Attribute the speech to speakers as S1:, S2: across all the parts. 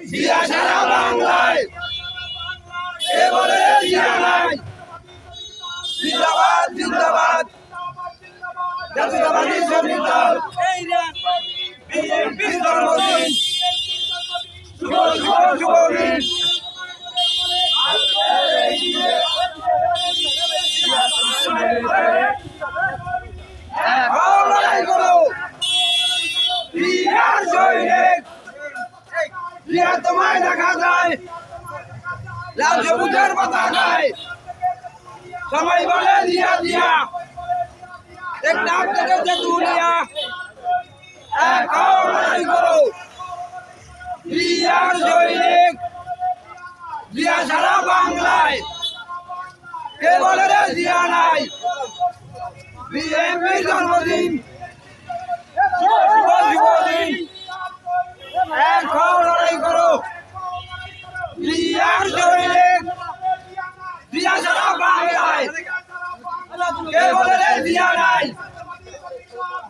S1: জিয়া সারা বাংলায় কে বলে জিয়া নাই জিন্দাবাদ জিন্দাবাদ জাতীয়তাবাদী শ্রমিক দল বিএনপির জন্মদিন শুভ শুভ শুভ দিন লড়াই করো জিয়ার সৈনিক জিয়া তোমায় দেখা যায় লাল সবুজের পতাকায় সবাই বলে জিয়া জিয়া এক নাম থেকে দুনিয়া এখন লড়াই করো জিয়ার সৈনিক জিয়া সারা বাংলায় কে বলে রে জিয়া নাই বিএনপির জন্মদিন শুভ শুভ দিন এখন লড়াই করো জিয়ার সৈনিক জিয়া সারা বাংলায় কে বলে রে জিয়া নাই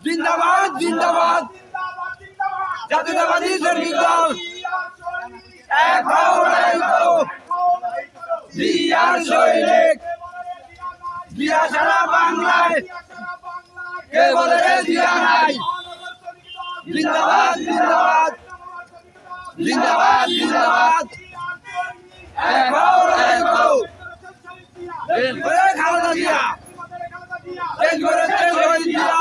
S1: জিন্দাবাদ জিন্দাবাদ জাতীয়তাবাদী শ্রমিক দল এখন লড়াই করো জিয়ার সৈনিক জিয়া সারা বাংলায় কে বলে রে জিয়া নাই জিন্দাবাদ জিন্দাবাদ জিন্দাবাদ জিন্দাবাদ এখন লড়াই করো খালেদা জিয়া দেশ গড়েছে শহীদ জিয়া